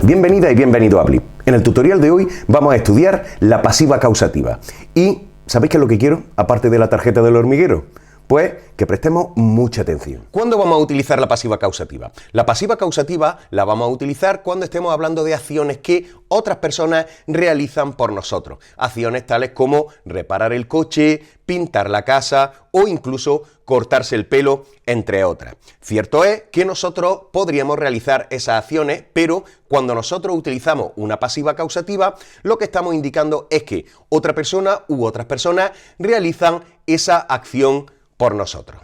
Bienvenida y bienvenido a Blip. En el tutorial de hoy vamos a estudiar la pasiva causativa. ¿Y sabéis qué es lo que quiero, aparte de la tarjeta del hormiguero? Pues que prestemos mucha atención. ¿Cuándo vamos a utilizar la pasiva causativa? La pasiva causativa la vamos a utilizar cuando estemos hablando de acciones que otras personas realizan por nosotros. Acciones tales como reparar el coche, pintar la casa o incluso cortarse el pelo, entre otras. Cierto es que nosotros podríamos realizar esas acciones, pero cuando nosotros utilizamos una pasiva causativa, lo que estamos indicando es que otra persona u otras personas realizan esa acción por nosotros.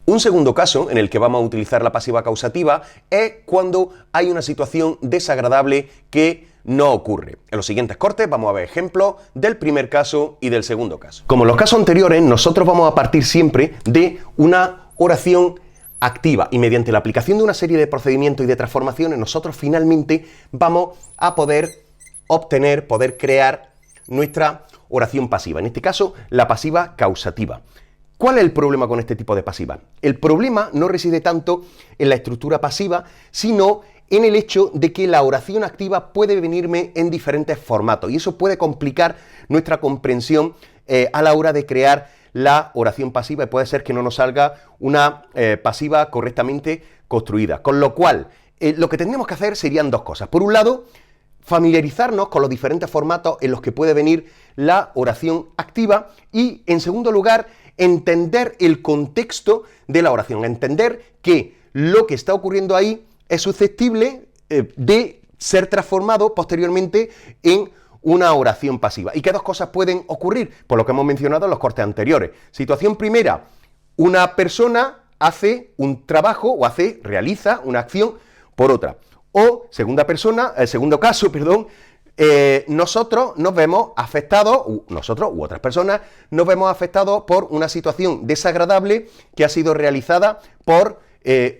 Un segundo caso en el que vamos a utilizar la pasiva causativa es cuando hay una situación desagradable que no ocurre. En los siguientes cortes vamos a ver ejemplos del primer caso y del segundo caso. Como en los casos anteriores, nosotros vamos a partir siempre de una oración activa y mediante la aplicación de una serie de procedimientos y de transformaciones, nosotros finalmente vamos a poder crear nuestra oración pasiva. En este caso, la pasiva causativa. ¿Cuál es el problema con este tipo de pasiva? El problema no reside tanto en la estructura pasiva, sino en el hecho de que la oración activa puede venirme en diferentes formatos y eso puede complicar nuestra comprensión a la hora de crear la oración pasiva y puede ser que no nos salga una pasiva correctamente construida. Con lo cual, lo que tendríamos que hacer serían dos cosas. Por un lado, familiarizarnos con los diferentes formatos en los que puede venir la oración activa y, en segundo lugar, entender el contexto de la oración, entender que lo que está ocurriendo ahí es susceptible de ser transformado posteriormente en una oración pasiva. ¿Y qué dos cosas pueden ocurrir? Por lo que hemos mencionado en los cortes anteriores. Situación primera, una persona hace un trabajo o realiza una acción por otra. O segundo caso, nosotros nos vemos afectados, nosotros u otras personas, nos vemos afectados por una situación desagradable que ha sido realizada por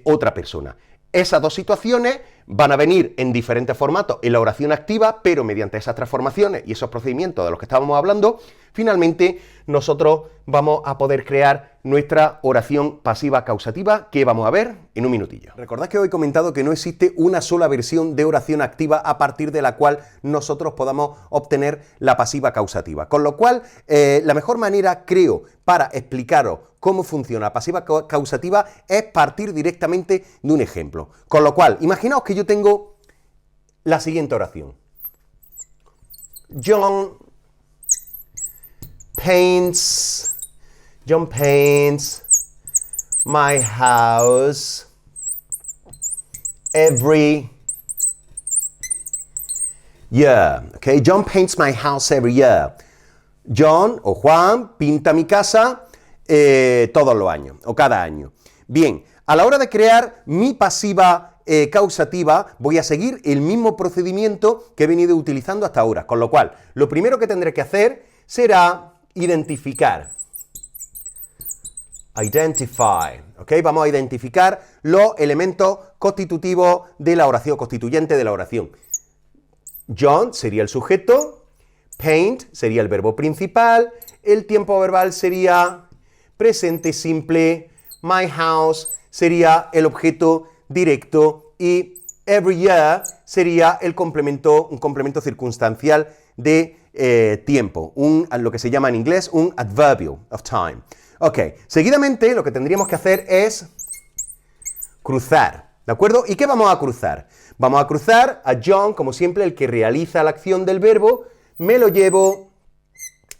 otra persona. Esas dos situaciones van a venir en diferentes formatos en la oración activa, pero mediante esas transformaciones y esos procedimientos de los que estábamos hablando, finalmente nosotros vamos a poder crear nuestra oración pasiva causativa que vamos a ver en un minutillo. Recordad que os he comentado que no existe una sola versión de oración activa a partir de la cual nosotros podamos obtener la pasiva causativa. Con lo cual, la mejor manera, creo, para explicaros cómo funciona la pasiva causativa es partir directamente de un ejemplo. Con lo cual, imaginaos que yo tengo la siguiente oración. John paints my house every year. Okay, John paints my house every year. John o Juan pinta mi casa todos los años o cada año. Bien, a la hora de crear mi pasiva causativa voy a seguir el mismo procedimiento que he venido utilizando hasta ahora, con lo cual lo primero que tendré que hacer será identificar. Identify, ¿ok? Vamos a identificar los elementos constitutivos de la oración, constituyente de la oración. John sería el sujeto, paint sería el verbo principal, el tiempo verbal sería presente simple, my house sería el objeto directo y every year sería un complemento circunstancial de tiempo, lo que se llama en inglés un adverbial of time. Ok, seguidamente lo que tendríamos que hacer es cruzar, ¿de acuerdo? ¿Y qué vamos a cruzar? Vamos a cruzar a John, como siempre, el que realiza la acción del verbo, me lo llevo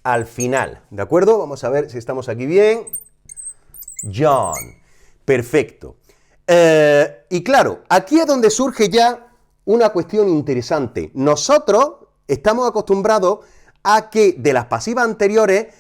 al final, ¿de acuerdo? Vamos a ver si estamos aquí bien. John, perfecto. Y claro, aquí es donde surge ya una cuestión interesante. Nosotros estamos acostumbrados a que de las pasivas anteriores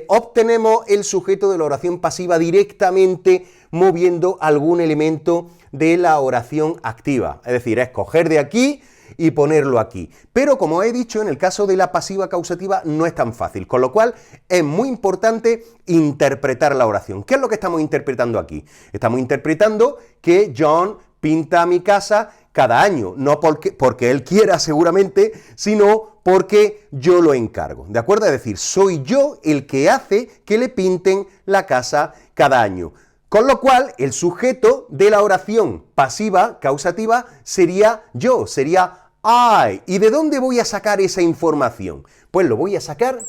obtenemos el sujeto de la oración pasiva directamente moviendo algún elemento de la oración activa. Es decir, es coger de aquí y ponerlo aquí. Pero como he dicho, en el caso de la pasiva causativa no es tan fácil, con lo cual es muy importante interpretar la oración. ¿Qué es lo que estamos interpretando aquí? Estamos interpretando que John pinta mi casa cada año, no porque él quiera seguramente, sino porque yo lo encargo, ¿de acuerdo? Es decir, soy yo el que hace que le pinten la casa cada año. Con lo cual, el sujeto de la oración pasiva causativa sería yo, sería I. ¿Y de dónde voy a sacar esa información? Pues lo voy a sacar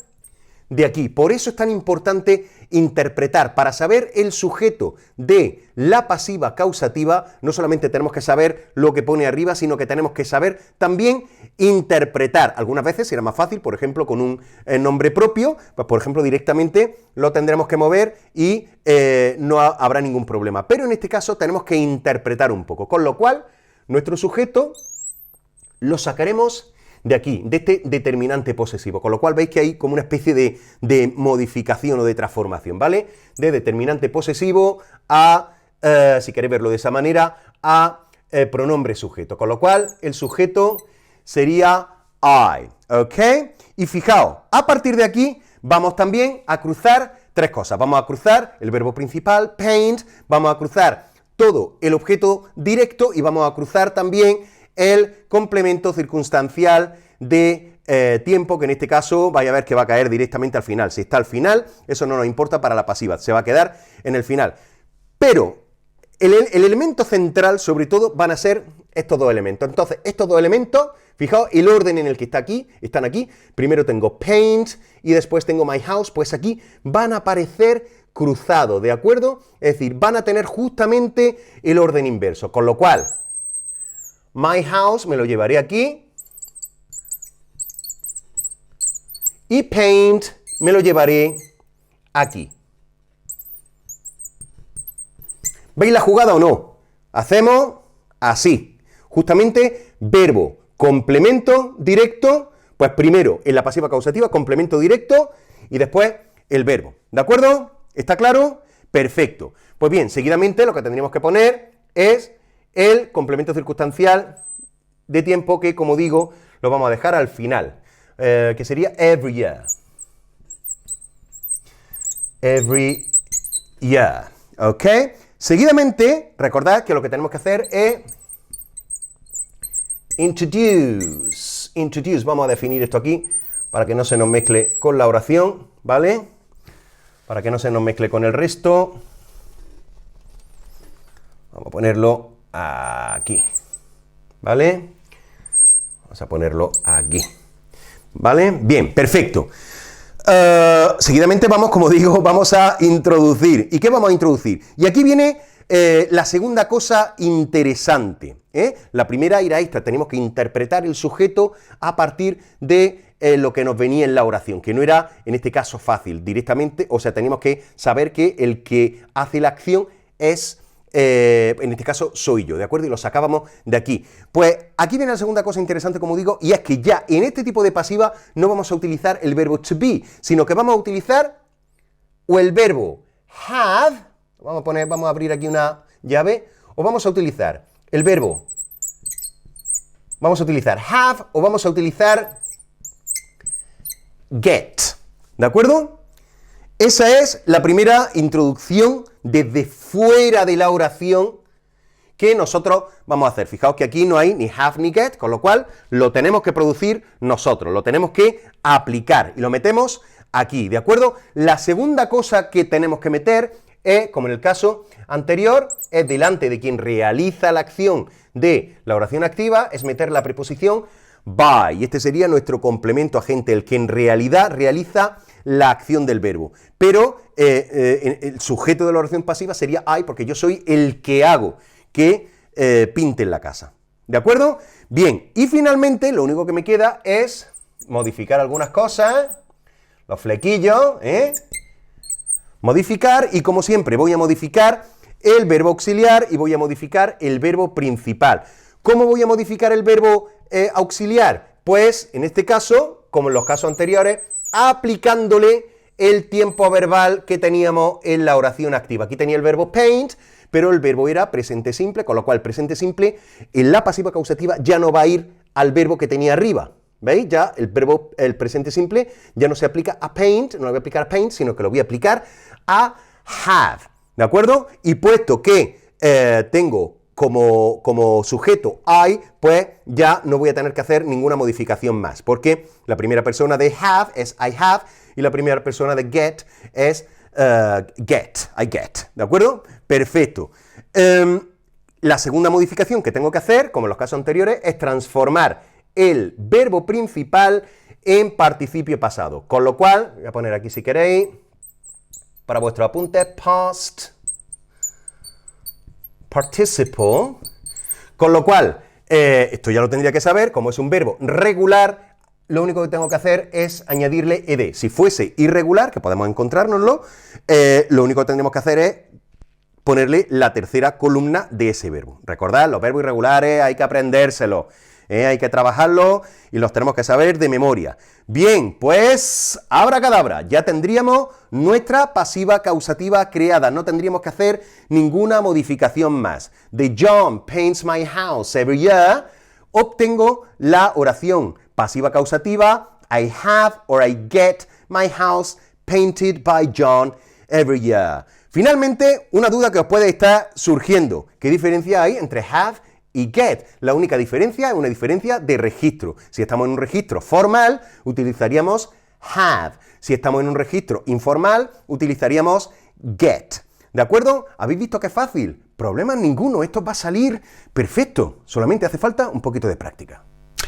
de aquí. Por eso es tan importante interpretar. Para saber el sujeto de la pasiva causativa, no solamente tenemos que saber lo que pone arriba, sino que tenemos que saber también interpretar. Algunas veces será más fácil, por ejemplo, con un nombre propio, pues por ejemplo directamente lo tendremos que mover y no habrá ningún problema. Pero en este caso tenemos que interpretar un poco, con lo cual nuestro sujeto lo sacaremos de aquí, de este determinante posesivo, con lo cual veis que hay como una especie de modificación o de transformación, ¿vale? De determinante posesivo a, si queréis verlo de esa manera, a pronombre sujeto, con lo cual el sujeto sería I, ¿ok? Y fijaos, a partir de aquí vamos también a cruzar tres cosas, vamos a cruzar el verbo principal, paint, vamos a cruzar todo el objeto directo y vamos a cruzar también el complemento circunstancial de tiempo, que en este caso vaya a ver que va a caer directamente al final. Si está al final, eso no nos importa para la pasiva, se va a quedar en el final. Pero el elemento central, sobre todo, van a ser estos dos elementos. Entonces, estos dos elementos, fijaos, el orden en el que están aquí. Primero tengo paint y después tengo my house, pues aquí van a aparecer cruzados, ¿de acuerdo? Es decir, van a tener justamente el orden inverso, con lo cual my house me lo llevaré aquí y paint me lo llevaré aquí. ¿Veis la jugada o no? Hacemos así, justamente verbo, complemento directo, pues primero en la pasiva causativa, complemento directo y después el verbo, ¿de acuerdo? ¿Está claro? Perfecto. Pues bien, seguidamente lo que tendríamos que poner es el complemento circunstancial de tiempo que, como digo, lo vamos a dejar al final, que sería every year. Every year, ¿ok? Seguidamente, recordad que lo que tenemos que hacer es introduce. Introduce, vamos a definir esto aquí para que no se nos mezcle con la oración, ¿vale? Para que no se nos mezcle con el resto. Vamos a ponerlo aquí, ¿vale? Vamos a ponerlo aquí, ¿vale? Bien, perfecto. Seguidamente vamos, como digo, vamos a introducir. ¿Y qué vamos a introducir? Y aquí viene la segunda cosa interesante, ¿eh? La primera era esta, tenemos que interpretar el sujeto a partir de lo que nos venía en la oración, que no era, en este caso, fácil, directamente, o sea, teníamos que saber que el que hace la acción es, en este caso, soy yo, ¿de acuerdo? Y lo sacábamos de aquí. Pues aquí viene la segunda cosa interesante, como digo, y es que ya en este tipo de pasiva no vamos a utilizar el verbo to be, sino que vamos a utilizar o el verbo have, vamos a abrir aquí una llave, o vamos a utilizar el verbo, vamos a utilizar have o vamos a utilizar get, ¿de acuerdo? Esa es la primera introducción desde fuera de la oración que nosotros vamos a hacer. Fijaos que aquí no hay ni have ni get, con lo cual lo tenemos que producir nosotros, lo tenemos que aplicar y lo metemos aquí, ¿de acuerdo? La segunda cosa que tenemos que meter es, como en el caso anterior, es delante de quien realiza la acción de la oración activa, es meter la preposición by, y este sería nuestro complemento agente, el que en realidad realiza la acción del verbo. Pero el sujeto de la oración pasiva sería I, porque yo soy el que hago que pinte en la casa. ¿De acuerdo? Bien, y finalmente lo único que me queda es modificar algunas cosas, los flequillos, modificar, y como siempre voy a modificar el verbo auxiliar y voy a modificar el verbo principal. ¿Cómo voy a modificar el verbo auxiliar? Pues, en este caso, como en los casos anteriores, aplicándole el tiempo verbal que teníamos en la oración activa. Aquí tenía el verbo paint, pero el verbo era presente simple, con lo cual presente simple en la pasiva causativa ya no va a ir al verbo que tenía arriba. ¿Veis? Ya el presente simple ya no se aplica a paint, no lo voy a aplicar a paint, sino que lo voy a aplicar a have. ¿De acuerdo? Y puesto que tengo como sujeto I, pues ya no voy a tener que hacer ninguna modificación más, porque la primera persona de have es I have, y la primera persona de get es I get, ¿de acuerdo? Perfecto. La segunda modificación que tengo que hacer, como en los casos anteriores, es transformar el verbo principal en participio pasado. Con lo cual, voy a poner aquí si queréis, para vuestros apuntes, past participle. Con lo cual, esto ya lo tendría que saber, como es un verbo regular, lo único que tengo que hacer es añadirle ed. Si fuese irregular, que podemos encontrárnoslo, lo único que tendríamos que hacer es ponerle la tercera columna de ese verbo. Recordad, los verbos irregulares hay que aprendérselos, hay que trabajarlos y los tenemos que saber de memoria. Bien, pues abracadabra, ya tendríamos nuestra pasiva causativa creada, no tendríamos que hacer ninguna modificación más. De John paints my house every year, obtengo la oración pasiva causativa, I have or I get my house painted by John every year. Finalmente, una duda que os puede estar surgiendo. ¿Qué diferencia hay entre have y get? La única diferencia es una diferencia de registro. Si estamos en un registro formal, utilizaríamos have. Si estamos en un registro informal, utilizaríamos get. ¿De acuerdo? ¿Habéis visto que es fácil? Problemas ninguno, esto va a salir perfecto. Solamente hace falta un poquito de práctica.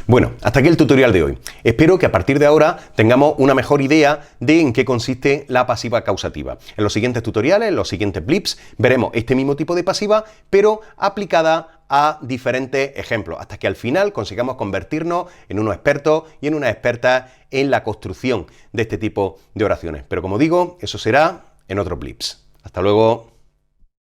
Bueno, hasta aquí el tutorial de hoy. Espero que a partir de ahora tengamos una mejor idea de en qué consiste la pasiva causativa. En los siguientes tutoriales, en los siguientes blips, veremos este mismo tipo de pasiva, pero aplicada a diferentes ejemplos, hasta que al final consigamos convertirnos en unos expertos y en unas expertas en la construcción de este tipo de oraciones. Pero como digo, eso será en otros blips. Hasta luego.